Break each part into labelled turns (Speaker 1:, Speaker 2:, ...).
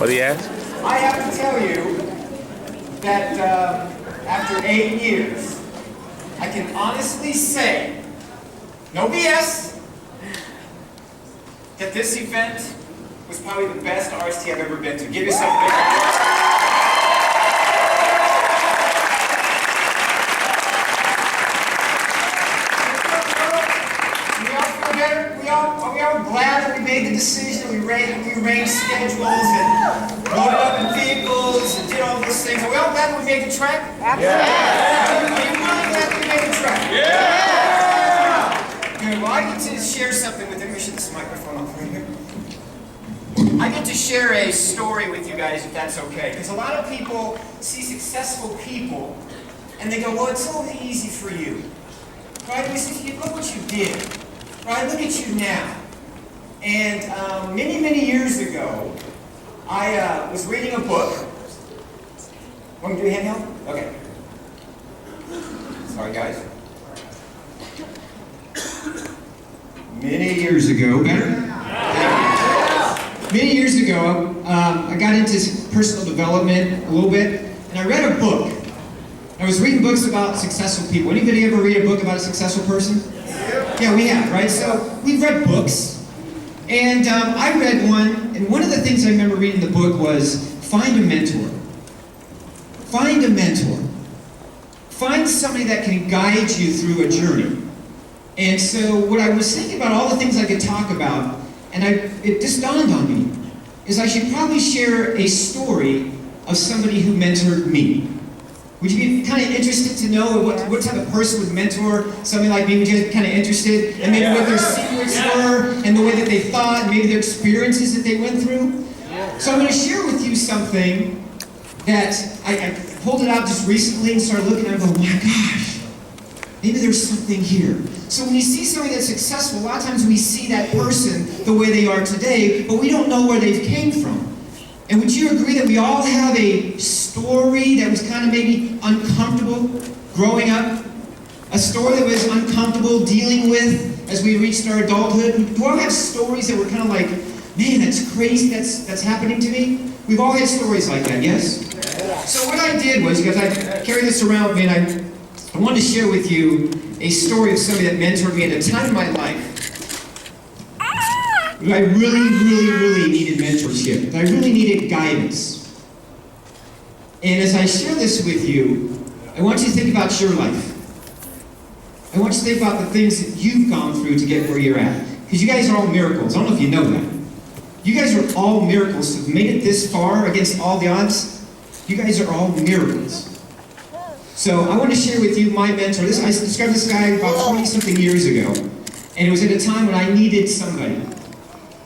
Speaker 1: What do you ask?
Speaker 2: I have to tell you that after 8 years, I can honestly say, no BS, that this event was probably the best RST I've ever been to. Give yourself a big applause. Are we all glad that we made the decision, we arranged schedules and loaded up in vehicles and did all those things? Are we all glad that we made the trek?
Speaker 1: Yeah.
Speaker 2: Are you really glad that we made the trek? Yeah. Good. Well, I get to share something with you. Let me shut this microphone off right here. I get to share a story with you guys, if that's okay. Because a lot of people see successful people and they go, well, it's so easy for you. Right? We say, look what you did. Right, look at you now. And many, many years ago, I was reading a book. Want me to do a handheld? Okay. Sorry, guys. Many years ago, better? Many years ago, I got into personal development a little bit, and I read a book. I was reading books about successful people. Anybody ever read a book about a successful person? Yeah, we have, right? So we've read books, and I read one, and one of the things I remember reading in the book was find a mentor. Find a mentor. Find somebody that can guide you through a journey. And so what I was thinking about, all the things I could talk about, and it just dawned on me, is I should probably share a story of somebody who mentored me. Would you be kind of interested to know what type of person would mentor somebody like me? Would you be kind of interested in maybe what their secrets were and the way that they thought and maybe their experiences that they went through? So I'm going to share with you something that I pulled it out just recently and started looking at it and go, oh my gosh, maybe there's something here. So when you see somebody that's successful, a lot of times we see that person the way they are today, but we don't know where they've came from. And would you agree that we all have a story that was kind of maybe uncomfortable growing up? A story that was uncomfortable dealing with as we reached our adulthood? Do we all have stories that were kind of like, man, that's crazy, that's happening to me? We've all had stories like that, yes? So what I did was, because I carry this around with me, and I wanted to share with you a story of somebody that mentored me at a time in my life I really needed mentorship. I really needed guidance. And as I share this with you, I want you to think about your life. I want you to think about the things that you've gone through to get where you're at. Because you guys are all miracles. I don't know if you know that. You guys are all miracles. To have made it this far against all the odds, you guys are all miracles. So I want to share with you my mentor. I described this guy about 20-something years ago. And it was at a time when I needed somebody.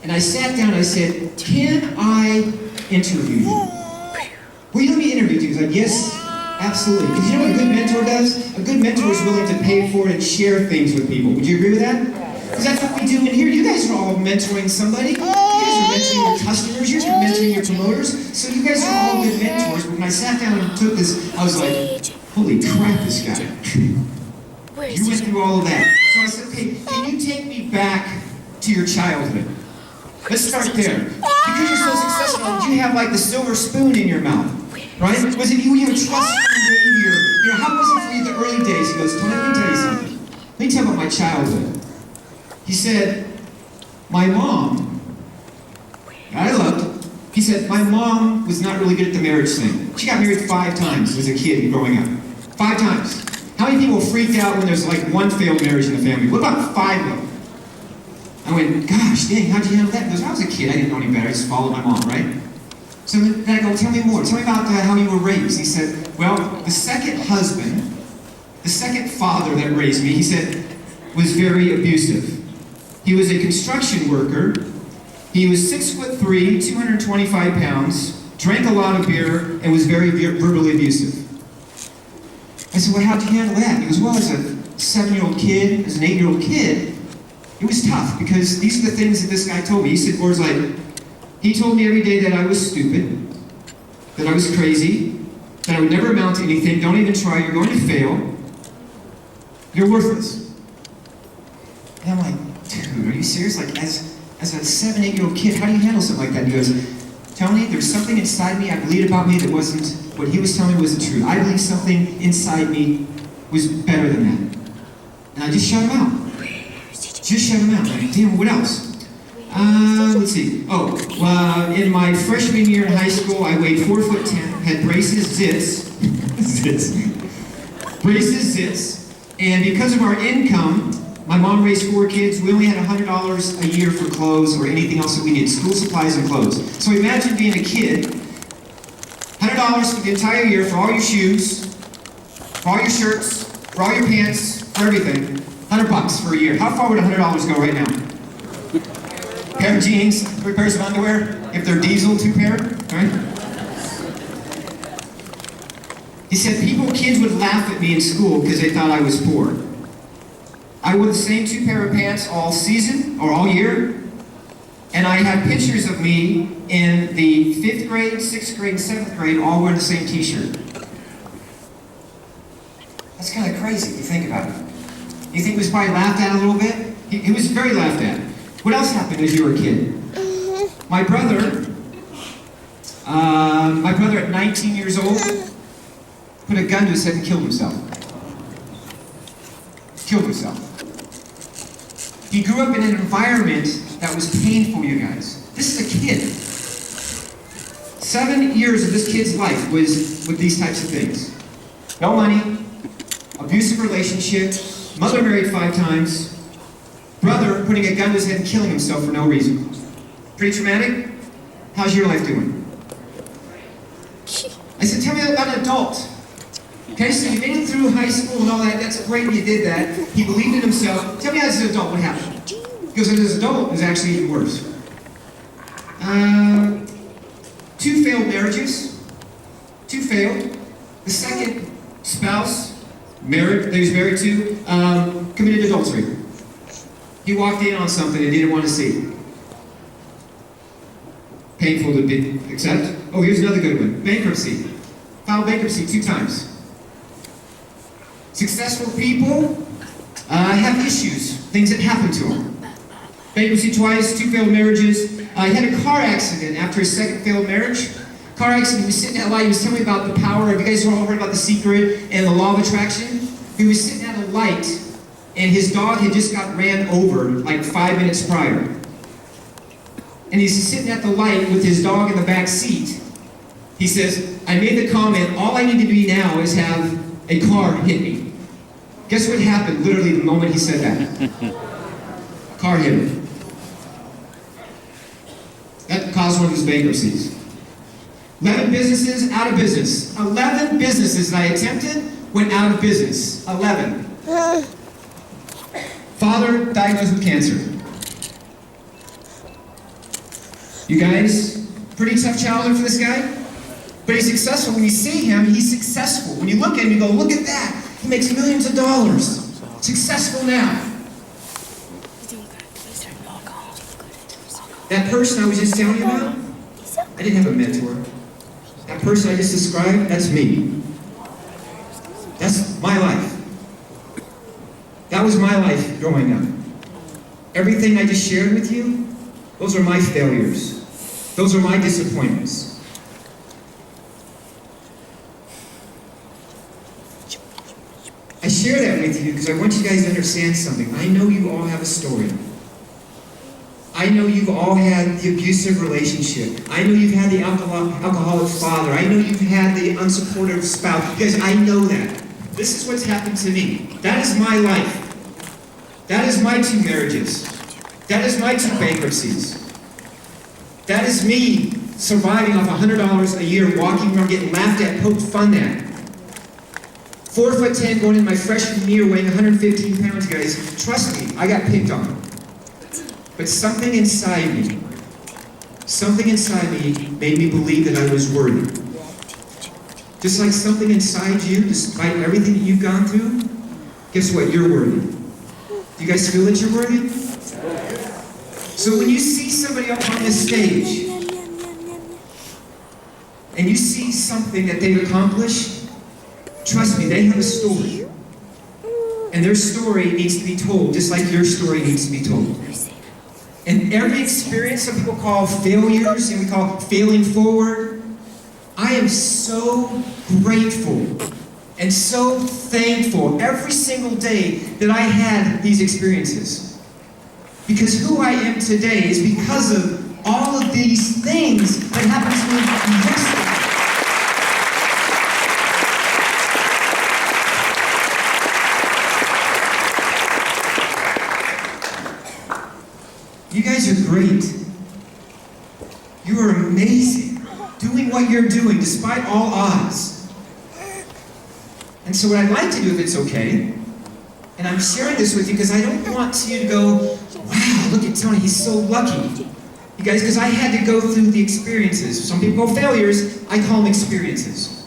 Speaker 2: And I sat down and I said, can I interview you? Will you let me interview you? He's like, yes, absolutely. Because you know what a good mentor does? A good mentor is willing to pay for it and share things with people. Would you agree with that? Because that's what we do in here. You guys are all mentoring somebody. You guys are mentoring your customers. You're mentoring your promoters. So you guys are all good mentors. But when I sat down and took this, I was like, holy crap, this guy. You went through all of that. So I said, okay, can you take me back to your childhood? Let's start there. Because you're so successful, did you have like the silver spoon in your mouth? Right? Was it you a trust fund baby? Or, how was it for you the early days? He goes, Tony, let me tell you something. Let me tell you about my childhood. He said, my mom, I loved, he said, my mom was not really good at the marriage thing. She got married 5 times as a kid and growing up. 5 times. How many people freaked out when there's like 1 failed marriage in the family? What about 5 of them? I went, gosh, dang, how'd you handle that? He goes, I was a kid, I didn't know any better, I just followed my mom, right? So then I go, tell me more, tell me about how you were raised. He said, well, the second husband, the second father that raised me, he said, was very abusive. He was a construction worker, he was 6'3", 225 pounds, drank a lot of beer, and was very verbally abusive. I said, well, how'd you handle that? He goes, well, as a 7-year-old kid, as an 8-year-old kid, it was tough, because these are the things that this guy told me. He said words like, he told me every day that I was stupid, that I was crazy, that I would never amount to anything, don't even try, you're going to fail, you're worthless. And I'm like, dude, are you serious? Like, as a 7, 8-year-old kid, how do you handle something like that? And he goes, telling you there's something inside me I believed about me that wasn't, what he was telling me wasn't true. I believed something inside me was better than that. And I just shut him out. Just shut him out. Like, damn, what else? Let's see. In my freshman year in high school, I weighed 4'10", had braces, zits. Braces, zits. And because of our income, my mom raised 4 kids. We only had $100 a year for clothes or anything else that we needed, school supplies and clothes. So imagine being a kid, $100 for the entire year for all your shoes, for all your shirts, for all your pants, for everything. $100 for a year. How far would $100 go right now? Pair of jeans, 3 pairs of underwear. If they're diesel, 2 pair, right? He said kids would laugh at me in school because they thought I was poor. I wore the same 2 pair of pants all season, or all year, and I had pictures of me in the 5th grade, 6th grade, and 7th grade all wearing the same t-shirt. That's kind of crazy if you think about it. You think he was probably laughed at a little bit? He was very laughed at. What else happened as you were a kid? My brother at 19 years old, put a gun to his head and killed himself. Killed himself. He grew up in an environment that was painful, you guys. This is a kid. 7 years of this kid's life was with these types of things. No money, abusive relationship, mother married 5 times, brother putting a gun to his head and killing himself for no reason. Pretty traumatic? How's your life doing? I said, tell me about an adult. Okay, so you made it through high school and all that. That's great you did that. He believed in himself. Tell me as an adult what happened. Because as an adult, it was actually even worse. 2 failed marriages. 2 failed. The second spouse, that he was married to, committed adultery. He walked in on something and didn't want to see. Painful to accept. Oh, here's another good one. Bankruptcy. Filed bankruptcy 2 times. Successful people have issues, things that happen to them. Bankruptcy twice, 2 failed marriages. He had a car accident after his 2nd failed marriage. Car accident, he was sitting at a light, he was telling me about the power, have you guys all heard about The Secret and the law of attraction? He was sitting at a light, and his dog had just got ran over like 5 minutes prior. And he's sitting at the light with his dog in the back seat. He says, I made the comment, all I need to do now is have a car hit me. Guess what happened literally the moment he said that? A car hit him. That caused one of his bankruptcies. 11 businesses out of business. 11 businesses that I attempted went out of business. 11. Father diagnosed with cancer. You guys, pretty tough childhood for this guy. But he's successful. When you see him, he's successful. When you look at him, you go, look at that. He makes millions of dollars. Successful now. That person I was just telling you about, I didn't have a mentor. That person I just described, that's me. That's my life. That was my life growing up. Everything I just shared with you, those are my failures. Those are my disappointments. I share that with you because I want you guys to understand something. I know you all have a story. I know you've all had the abusive relationship. I know you've had the alcoholic father. I know you've had the unsupportive spouse. Because I know that. This is what's happened to me. That is my life. That is my 2 marriages. That is my 2 bankruptcies. That is me surviving off $100 a year, walking around, getting laughed at, poked fun at. 4'10", going in my freshman year, weighing 115 pounds, guys. Trust me, I got picked on. But something inside me made me believe that I was worthy. Just like something inside you, despite everything that you've gone through, guess what? You're worthy. Do you guys feel that you're worthy? So when you see somebody up on this stage, and you see something that they've accomplished, trust me, they have a story. And their story needs to be told, just like your story needs to be told. And every experience some people call failures and we call failing forward, I am so grateful and so thankful every single day that I had these experiences. Because who I am today is because of all of these things that happened to me yesterday. You guys are great. You are amazing, doing what you're doing despite all odds. And so what I'd like to do, if it's okay, and I'm sharing this with you because I don't want you to go, wow, look at Tony, he's so lucky. You guys, because I had to go through the experiences. Some people call failures, I call them experiences.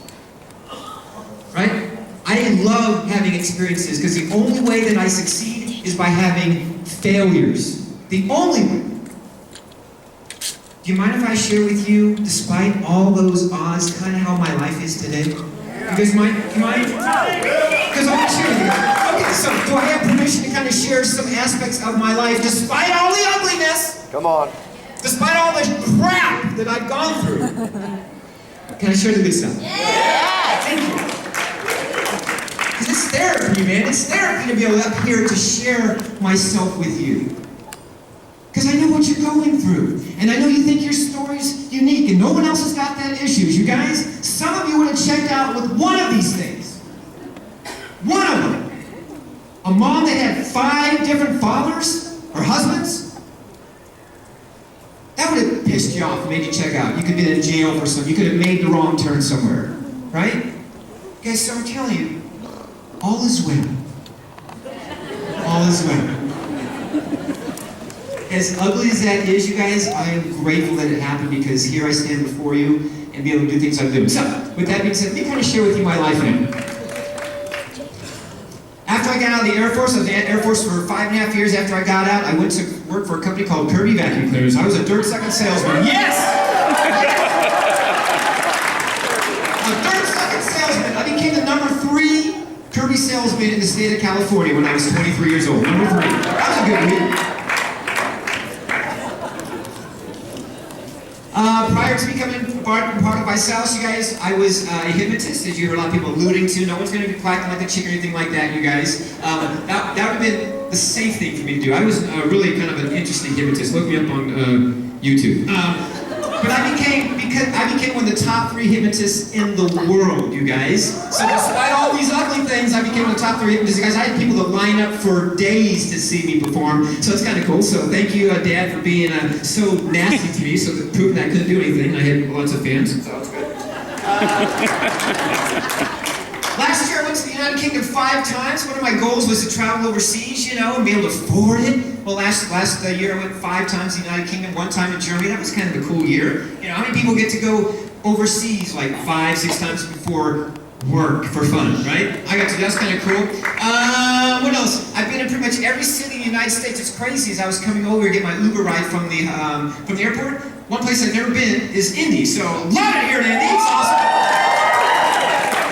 Speaker 2: Right? I love having experiences because the only way that I succeed is by having failures. The only way. Do you mind if I share with you, despite all those odds, kind of how my life is today? You guys mind? You mind? Because I want to share with you. Okay, so do I have permission to kind of share some aspects of my life, despite all the ugliness?
Speaker 1: Come on.
Speaker 2: Despite all the crap that I've gone through. Can I share the good stuff? Yeah! Thank you. Because it's therapy, man. It's therapy to be able to up here to share myself with you. Because I know what you're going through. And I know you think your story's unique and no one else has got that issues. You guys, some of you would have checked out with one of these things. One of them. A mom that had 5 different fathers or husbands. That would have pissed you off and made you check out. You could have been in jail for something. You could have made the wrong turn somewhere. Right? Guys, so I'm telling you, all is well. All is well. As ugly as that is, you guys, I am grateful that it happened because here I stand before you and be able to do things I'm doing. So, with that being said, let me kind of share with you my life now. After I got out of the Air Force, I was in the Air Force for 5.5 years. After I got out, I went to work for a company called Kirby Vacuum Cleaners. I was a dirt-sucking salesman. Yes! A dirt-sucking salesman. I became the number 3 Kirby salesman in the state of California when I was 23 years old. Number 3. That was a good week. Prior to becoming part of Visalis, you guys, I was a hypnotist, as you heard a lot of people alluding to. No one's going to be quacking like a chicken or anything like that, you guys. That would have been the safe thing for me to do. I was really kind of an interesting hypnotist. Look me up on YouTube. But I became one of the top 3 hypnotists in the world, you guys. So despite all these ugly things, I became one of the top 3 hypnotists. You guys, I had people that line up for days to see me perform. So it's kind of cool. So thank you, Dad, for being so nasty to me, so that proving I couldn't do anything. I had lots of fans, so it's good. Last year I went to the United Kingdom 5 times. One of my goals was to travel overseas, you know, and be able to afford it. Well, last year I went 5 times to the United Kingdom, 1 time in Germany. That was kind of a cool year. You know, how many people get to go overseas like 5-6 times before work for fun, right? I got to, that's kind of cool. What else? I've been in pretty much every city in the United States. It's crazy. As I was coming over to get my Uber ride from the airport, one place I've never been is Indy. So love it here in Indy. It's awesome.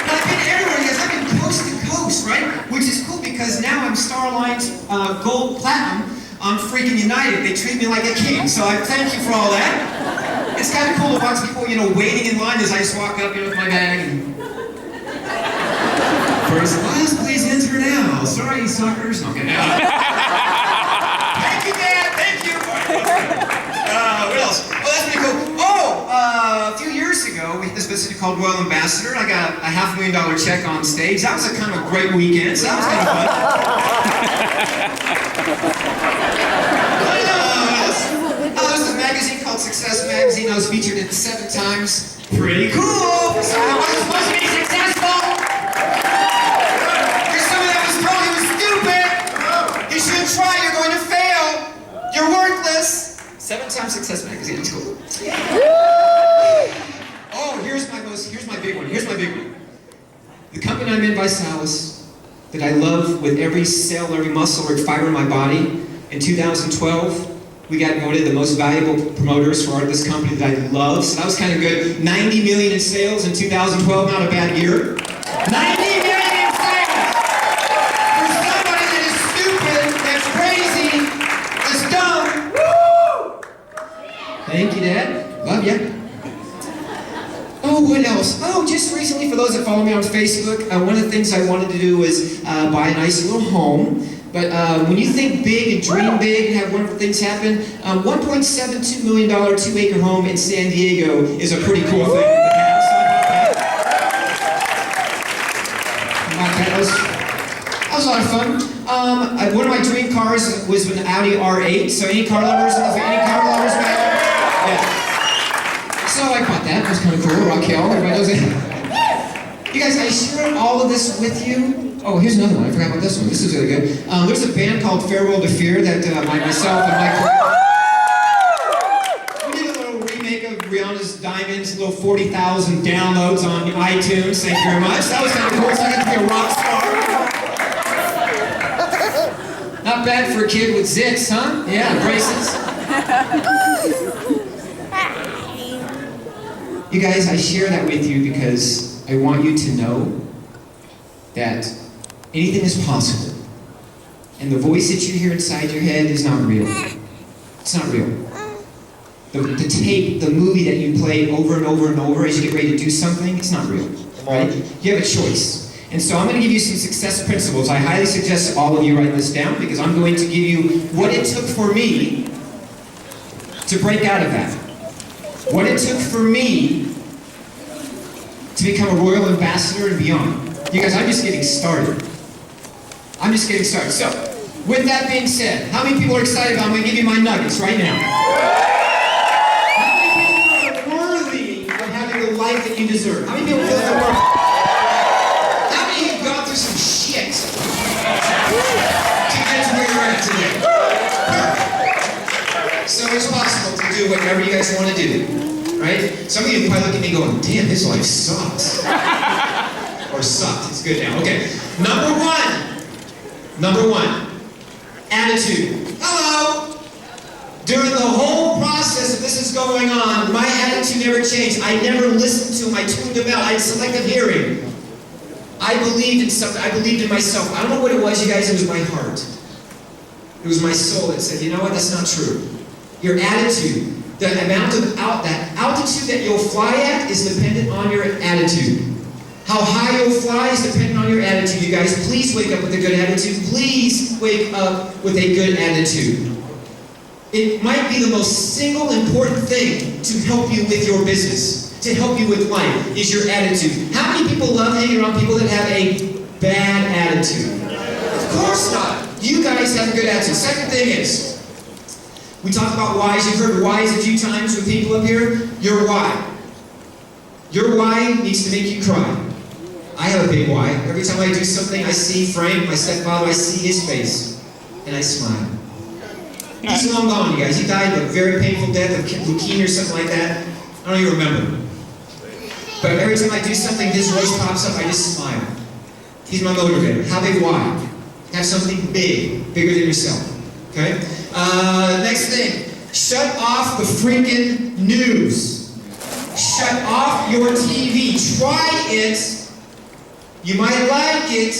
Speaker 2: But I've been everywhere, guys. I've been coast to coast, right? Which is cool because now I'm Starline's Gold Platinum on freaking United. They treat me like a king. So I thank you for all that. It's kind of cool to watch people, you know, waiting in line as I just walk up, you know, with my bag and first class, please enter now. Sorry, suckers. Okay. Thank you, Dad. Thank you. What else? Oh, that's pretty cool. Oh, a few years ago, we had this visit called Royal Ambassador. I got a $500,000 check on stage. That was a kind of a great weekend. So that was kind of fun. This is a magazine called Success Magazine. I was featured in 7 times. Pretty cool. So I wasn't supposed to be successful. You shouldn't try, you're going to fail. You're worthless. 7 times Success Magazine, it's cool. Oh, here's my big one. The company I'm in, Visalis, that I love with every cell, every muscle, every fiber in my body. In 2012, we got voted the most valuable promoters for this company that I love. So that was kind of good. 90 million in sales in 2012, not a bad year. 90 million! you, Dad. Love ya. Oh, what else? Oh, just recently, for those that follow me on Facebook, one of the things I wanted to do was buy a nice little home. But when you think big and dream big and have wonderful things happen, $1.72 million 2-acre home in San Diego is a pretty cool thing to have. So that was a lot of fun. One of my dream cars was an Audi R8. So any car lovers back there? Yeah. So I bought that. It was kind of cool. Raquel, everybody knows it. You guys, I shared all of this with you. Oh, here's another one. I forgot about this one. This is really good. There's a band called Farewell to Fear that myself and Mike. We did a little remake of Rihanna's Diamonds, a little 40,000 downloads on iTunes. Thank you very much. That was kind of cool. So I got to be a rock star. Not bad for a kid with zits, huh? Yeah, braces. You guys, I share that with you because I want you to know that anything is possible. And the voice that you hear inside your head is not real. It's not real. The tape, the movie that you play over and over and over as you get ready to do something, it's not real. Right? You have a choice. And so I'm going to give you some success principles. I highly suggest all of you write this down because I'm going to give you what it took for me to break out of that. What it took for me to become a royal ambassador and beyond. You guys, I'm just getting started. I'm just getting started. So, with that being said, how many people are excited about I'm going to give you my nuggets right now? How many people are worthy of having the life that you deserve? How many people feel that worthy? How many of you have gone through some shit to get to where you're at today? Perfect. So it's possible to do whatever you guys want to do, right? Some of you probably look at me going, damn, this life sucks. Or sucked. It's good now. Okay. Number one. Attitude. Hello! During the whole process of this is going on, my attitude never changed. I never listened to him. I tuned him out. I had selective hearing. I believed in something. I believed in myself. I don't know what it was, you guys. It was my heart. It was my soul that said, you know what? That's not true. Your attitude, the amount of that altitude that you'll fly at is dependent on your attitude. How high you'll fly is dependent on your attitude, you guys. Please wake up with a good attitude. Please wake up with a good attitude. It might be the most single important thing to help you with your business, to help you with life, is your attitude. How many people love hanging around people that have a bad attitude? Of course not. You guys have a good attitude. Second thing is, we talk about whys. You've heard whys a few times with people up here. Your why. Your why needs to make you cry. I have a big why. Every time I do something, I see Frank, my stepfather, I see his face, and I smile. He's long gone, you guys. He died of a very painful death of leukemia or something like that. I don't even remember. But every time I do something, his voice pops up, I just smile. He's my motivator. Have a why. Have something big, bigger than yourself. Okay? Next thing. Shut off the freaking news. Shut off your TV. Try it. You might like it.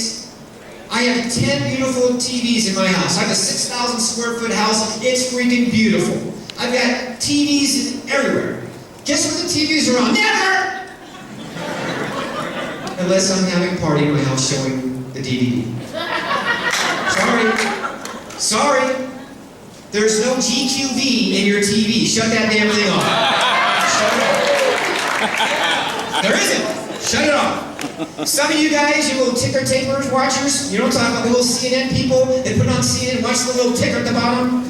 Speaker 2: I have 10 beautiful TVs in my house. I have a 6,000 square foot house. It's freaking beautiful. I've got TVs everywhere. Guess what the TVs are on? Never! Unless I'm having a party in my house showing the DVD. Sorry. There's no GQV in your TV. Shut that damn thing off. Shut it off. There isn't. Shut it off. Some of you guys, you little ticker tapers watchers, you don't talk about the little CNN people that put on CNN, watch the little ticker at the bottom.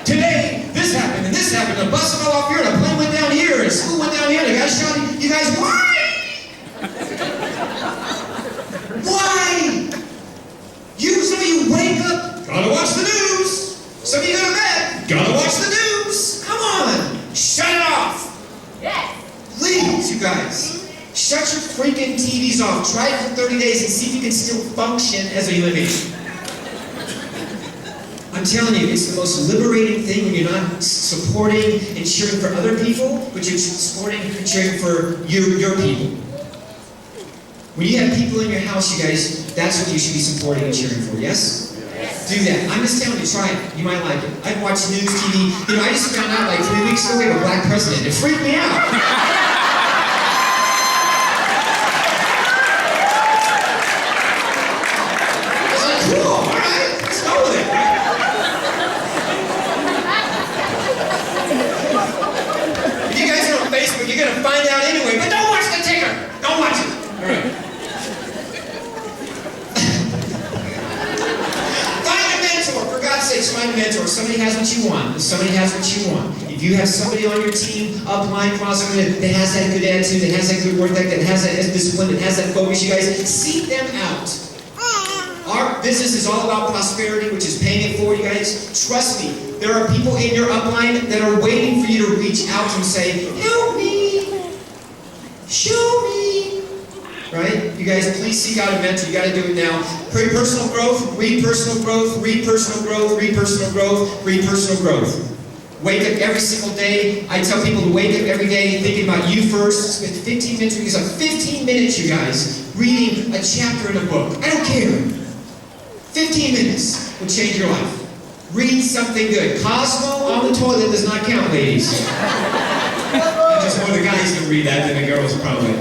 Speaker 2: Today, this happened, and this happened, a bus fell off here, and a plane went down here, and a school went down here, and a guy shot you. You guys, why? Why? Some of you wake up, gotta watch the news. Some of you go to bed, gotta watch the news. Come on, shut it off. Yes. Please, you guys. Shut your freaking TVs off. Try it for 30 days and see if you can still function as a human being. I'm telling you, it's the most liberating thing when you're not supporting and cheering for other people, but you're supporting and cheering for your people. When you have people in your house, you guys, that's what you should be supporting and cheering for, yes? Yes. Do that. I'm just telling you, try it. You might like it. I've watched news TV. You know, I just found out like 3 weeks ago we have a black president. It freaked me out. It's like, cool, all right, let's go with it. If you guys are on Facebook, you're going to find out anyway, but don't watch the ticker. Don't watch it. All right. For God's sakes, find a mentor. If somebody has what you want. If somebody has what you want. If you have somebody on your team, upline, crossover, that has that good attitude, that has that good work ethic, that has that discipline, that has that focus, you guys, seek them out. Our business is all about prosperity, which is paying it forward, you guys. Trust me, there are people in your upline that are waiting for you to reach out and say, help me, show me. Right? You guys, please seek out a mentor. You got to do it now. Pray personal growth, read personal growth, read personal growth, read personal growth, read personal growth. Wake up every single day. I tell people to wake up every day thinking about you first. Spend 15 minutes, because 15 minutes, you guys, reading a chapter in a book. I don't care. 15 minutes will change your life. Read something good. Cosmo on the toilet does not count, ladies. Just one of the guys can read that than the girls probably.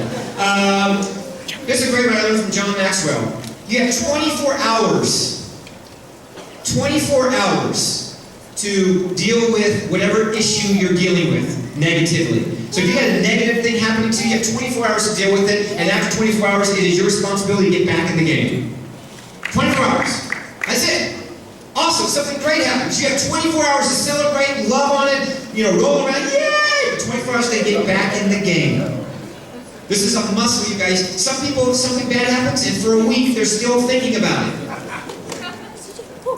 Speaker 2: This is a great one I learned from John Maxwell. You have 24 hours. 24 hours to deal with whatever issue you're dealing with negatively. So if you got a negative thing happening to you, you have 24 hours to deal with it, and after 24 hours, it is your responsibility to get back in the game. 24 hours. That's it. Awesome. Something great happens. You have 24 hours to celebrate, love on it, roll around, yay! But 24 hours to get back in the game. This is a muscle, you guys. Some people, something bad happens, and for a week, they're still thinking about it.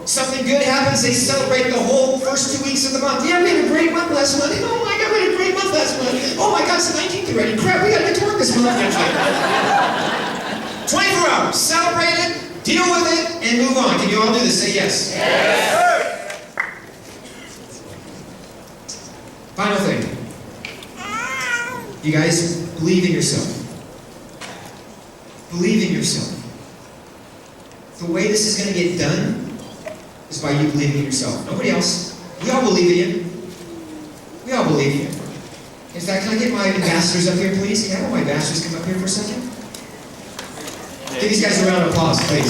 Speaker 2: Something good happens, they celebrate the whole first 2 weeks of the month. Yeah, we had a great month last month. Oh my God, we had a great month last month. Oh my God, it's the 19th already. Crap, we gotta get to work this month. 24 hours. Celebrate it, deal with it, and move on. Can you all do this? Say yes. Yes. Final thing. You guys, believe in yourself. Believe in yourself. The way this is going to get done is by you believing in yourself. Nobody else. We all believe in you. We all believe in you. In fact, can I get my ambassadors up here, please? Can I have my ambassadors come up here for a second? Give these guys a round of applause, please.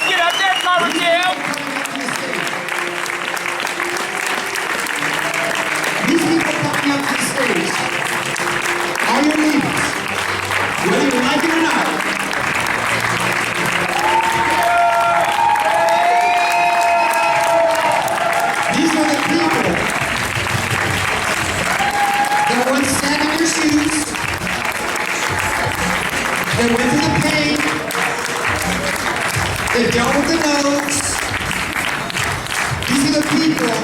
Speaker 1: Get up there, Mama Kim!
Speaker 2: These people coming up to the stage are your leaders, whether you like it or not. These are the people that once sat in your shoes, that went through the pain, that dealt with the no's. These are the people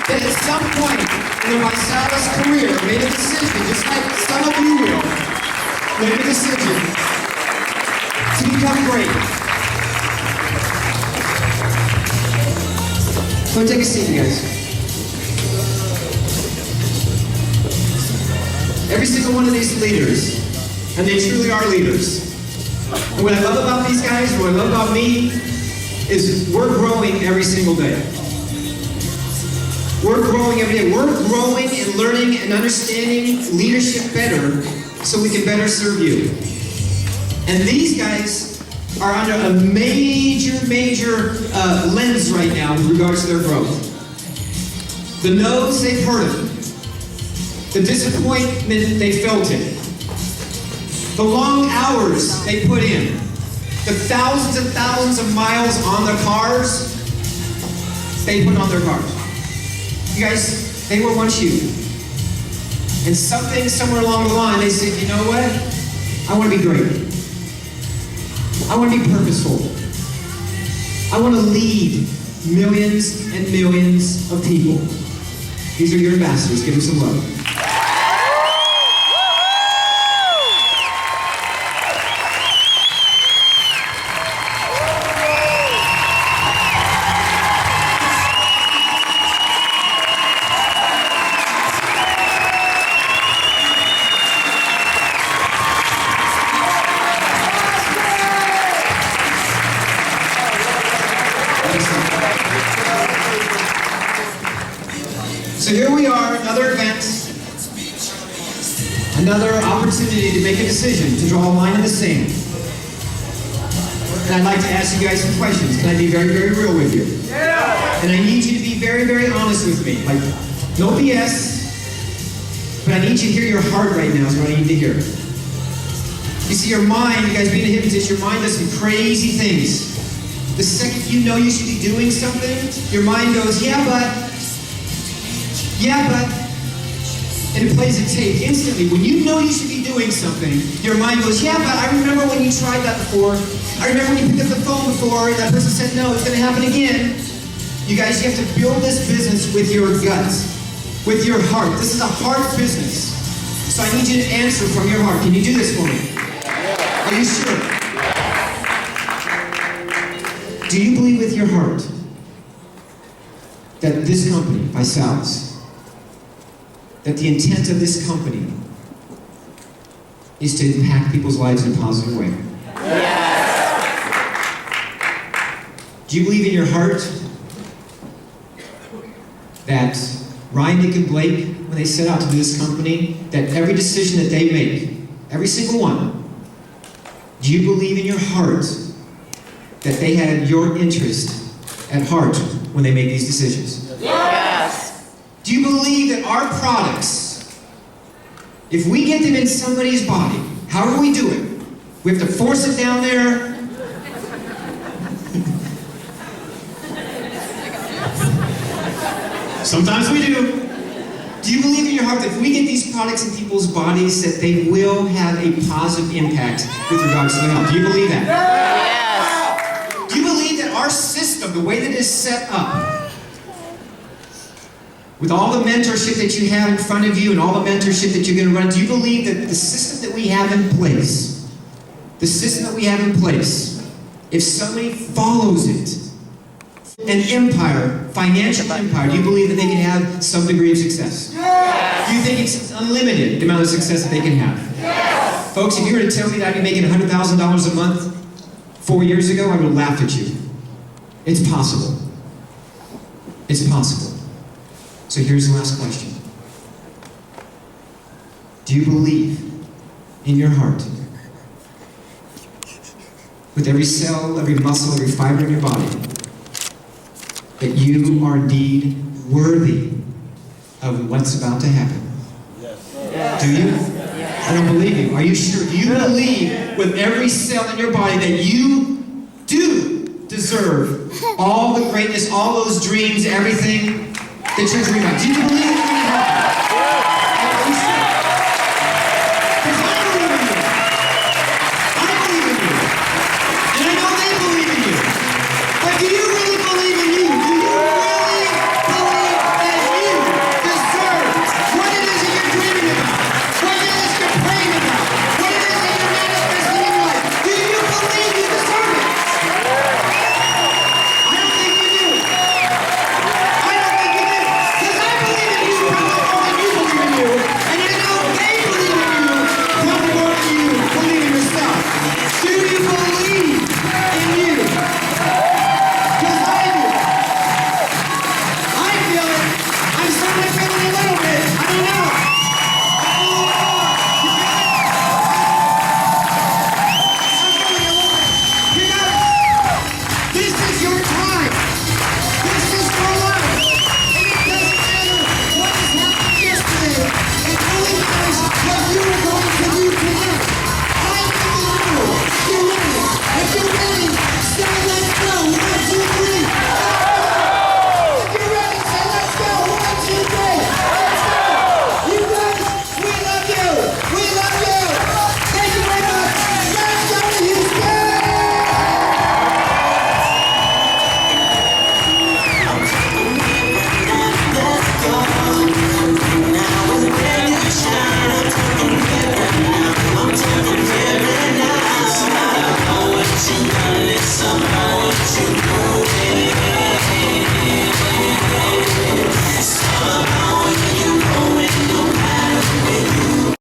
Speaker 2: that at some point in their Marcellus career made a decision, just like some of you will, made a decision to become great. So take a seat, you guys. Every single one of these leaders, and they truly are leaders. And what I love about these guys, what I love about me, is we're growing every single day. We're growing every day. We're growing and learning and understanding leadership better so we can better serve you. And these guys are under a major lens right now with regards to their growth. The no's, they've heard it. The disappointment, they felt it. The long hours they put in. The thousands and thousands of miles on their cars, they put on their cars. You guys, they were once you. And something, somewhere along the line, they said, you know what? I want to be great. I want to be purposeful. I want to lead millions and millions of people. These are your ambassadors. Give them some love. So here we are, another event, another opportunity to make a decision, to draw a line in the sand. And I'd like to ask you guys some questions. Can I be very, very real with you? Yeah. And I need you to be very, very honest with me. Like, no BS, but I need you to hear your heart right now is what I need to hear. You see, your mind, you guys being a hypnotist, your mind does some crazy things. The second you know you should be doing something, your mind goes, yeah, but, and it plays a tape instantly. When you know you should be doing something, your mind goes, yeah, but I remember when you tried that before. I remember when you picked up the phone before, and that person said, no, it's going to happen again. You guys, you have to build this business with your guts, with your heart. This is a heart business. So I need you to answer from your heart. Can you do this for me? Are you sure? Do you believe with your heart that this company, Visalis, that the intent of this company is to impact people's lives in a positive way? Yes. Do you believe in your heart that Ryan, Nick, and Blake, when they set out to do this company, that every decision that they make, every single one, do you believe in your heart that they had your interest at heart when they make these decisions? Yes. Do you believe that our products, if we get them in somebody's body, how do we do it? We have to force it down there. Sometimes we do. Do you believe in your heart that if we get these products in people's bodies, that they will have a positive impact with regards to their health? Do you believe that? Yes. Do you believe that our system, the way that it is set up, with all the mentorship that you have in front of you and all the mentorship that you're going to run, do you believe that the system that we have in place, if somebody follows it, an empire, financial empire, do you believe that they can have some degree of success? Yes. Do you think it's unlimited, the amount of success that they can have? Yes. Folks, if you were to tell me that I'd be making $100,000 a month 4 years ago, I would have laughed at you. It's possible. It's possible. So here's the last question. Do you believe in your heart, with every cell, every muscle, every fiber in your body, that you are indeed worthy of what's about to happen? Yes. Do you? Yes. I don't believe you. Are you sure? Do you believe with every cell in your body that you do deserve all the greatness, all those dreams, everything that you're dreaming of? Do you believe